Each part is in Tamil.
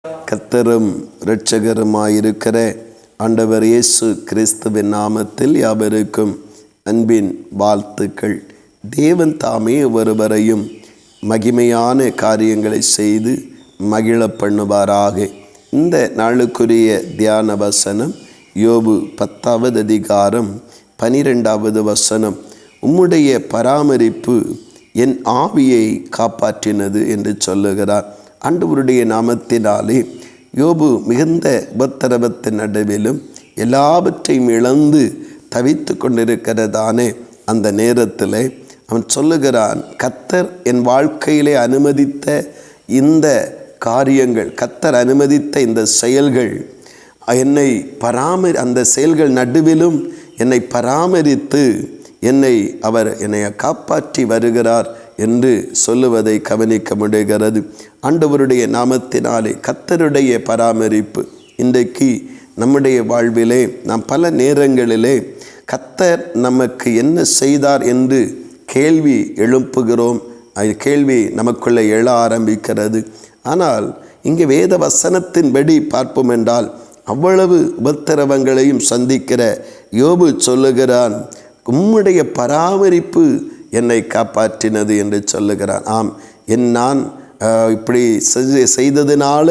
கர்த்தரும் இரட்சகருமாயிருக்கிற ஆண்டவர் இயேசு கிறிஸ்துவின் நாமத்தில் யாவருக்கும் அன்பின் வாழ்த்துக்கள். தேவன் தாமே ஒருவரையும் மகிமையான காரியங்களை செய்து மகிழ பண்ணுவாராக. இந்த நாளுக்குரிய தியான வசனம் யோபு 10வது அதிகாரம் 12வது வசனம். உம்முடைய பராமரிப்பு என் ஆவியை காப்பாற்றினது என்று சொல்லுகிறார். ஆண்டவருடைய நாமத்தினாலே யோபு மிகுந்த உபத்திரவத்தின் நடுவிலும் எல்லாவற்றையும் இழந்து தவித்து கொண்டிருக்கிறதானே அந்த நேரத்தில் அவன் சொல்லுகிறான், கர்த்தர் என் வாழ்க்கையிலே அனுமதித்த இந்த காரியங்கள், கர்த்தர் அனுமதித்த இந்த செயல்கள் என்னை அந்த செயல்கள் நடுவிலும் என்னை பராமரித்து என்னை காப்பாற்றி வருகிறார் என்று சொல்லுவதை கவனிக்க முடிகிறது. ஆண்டவருடைய நாமத்தினாலே கர்த்தருடைய பராமரிப்பு இன்றைக்கு நம்முடைய வாழ்விலே நாம் பல நேரங்களிலே கர்த்தர் நமக்கு என்ன செய்தார் என்று கேள்வி எழுப்புகிறோம். கேள்வி நமக்குள்ளே எழ ஆரம்பிக்கிறது. ஆனால் இங்கே வேத வசனத்தின்படி பார்ப்போம் என்றால் அவ்வளவு உபத்திரவங்களையும் சந்திக்கிற யோபு சொல்லுகிறான், உம்முடைய பராமரிப்பு என்னை காப்பாற்றினது என்று சொல்லுகிறான். ஆம், நான் இப்படி செய்ததுனால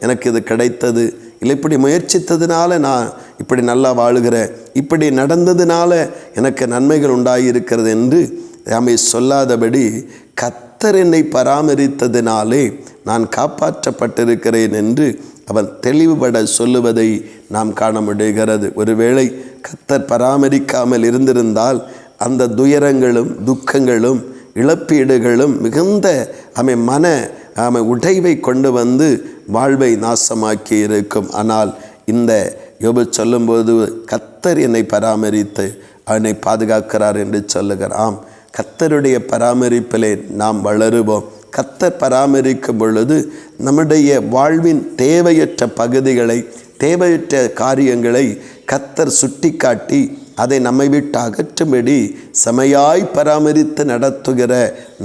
எனக்கு இது கிடைத்தது, இல்லை இப்படி முயற்சித்ததுனால நான் இப்படி நல்லா வாழுகிறேன், இப்படி நடந்ததுனால எனக்கு நன்மைகள் உண்டாயிருக்கிறது என்று நாமே சொல்லாதபடி கர்த்தர் என்னை பராமரித்ததினாலே நான் காப்பாற்றப்பட்டிருக்கிறேன் என்று அவன் தெளிவுபட சொல்லுவதை நாம் காண முடிகிறது. ஒருவேளை கர்த்தர் பராமரிக்காமல் இருந்திருந்தால் அந்த துயரங்களும் துக்கங்களும் இழப்பீடுகளும் மிகுந்த உடைவை கொண்டு வந்து வாழ்வை நாசமாக்கி இருக்கும். ஆனால் இந்த யோபு சொல்லும்போது கர்த்தர் என்னை பராமரித்து அவனை பாதுகாக்கிறார் என்று சொல்லுகிறான். கர்த்தருடைய பராமரிப்பிலே நாம் வளருவோம். கர்த்தர் பராமரிக்கும் பொழுது நம்முடைய வாழ்வின் தேவையற்ற பகுதிகளை, தேவையற்ற காரியங்களை கர்த்தர் சுட்டி காட்டி அதை நம்மை விட்டு அகற்றும்படி செமையாய் பராமரித்து நடத்துகிற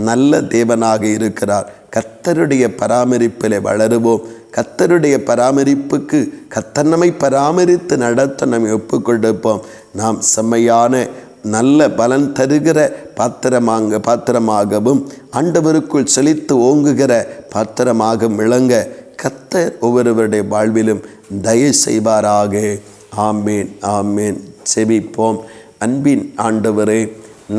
நல்ல தேவனாக இருக்கிறார். கர்த்தருடைய பராமரிப்பிலே வளருவோம். கர்த்தருடைய பராமரிப்புக்கு கர்த்தர் நம்மை பராமரித்து நடத்த நம்மை ஒப்புக்கொடுப்போம். நாம் செம்மையான நல்ல பலன் தருகிற பாத்திரமாகவும் ஆண்டவருக்குள் செழித்து ஓங்குகிற பாத்திரமாகவும் விளங்க கர்த்தர் ஒவ்வொருவருடைய வாழ்விலும் தயவு செய்வாராக. ஆமேன், ஆமேன். செபிப்போம். அன்பின் ஆண்டவரே,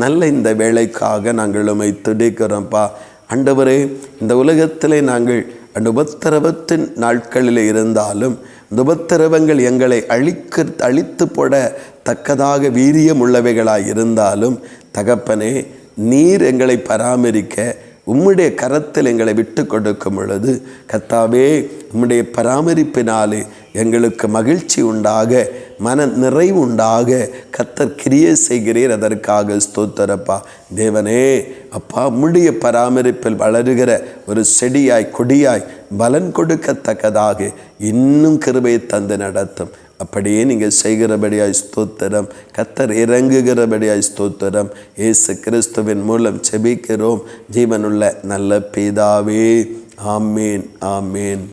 நல்ல இந்த வேலைக்காக நாங்கள் உம்மை துதிக்கிறோம்ப்பா. ஆண்டவரே, இந்த உலகத்திலே நாங்கள் அந்த உபத்திரவத்தின் நாட்களில் இருந்தாலும் இந்த உபத்திரவங்கள் எங்களை அழித்து போட தக்கதாக வீரியம் உள்ளவைகளாய் இருந்தாலும் தகப்பனே, நீர் எங்களை பராமரிக்க உம்முடைய கரத்தில் எங்களை விட்டு கொடுக்கும் பொழுது கர்த்தாவே, உம்முடைய பராமரிப்பினாலே எங்களுக்கு மகிழ்ச்சி உண்டாக, மன நிறைவு உண்டாக கர்த்தர் கிரியை செய்கிறீர். அதற்காக ஸ்தோத்திரப்பா. தேவனே அப்பா, உம்முடைய பராமரிப்பில் வளருகிற ஒரு செடியாய் கொடியாய் பலன் கொடுக்கத்தக்கதாக இன்னும் கிருபையை தந்து நடத்தும். அப்படியே நீங்கள் செய்கிறபடியாய் ஸ்தோத்திரம். கர்த்தர் இறங்குகிறபடியாய் ஸ்தோத்திரம். இயேசு கிறிஸ்துவின் மூலம் செபிக்கிறோம் ஜீவனுள்ள நல்ல பிதாவே. ஆமேன், ஆமேன்.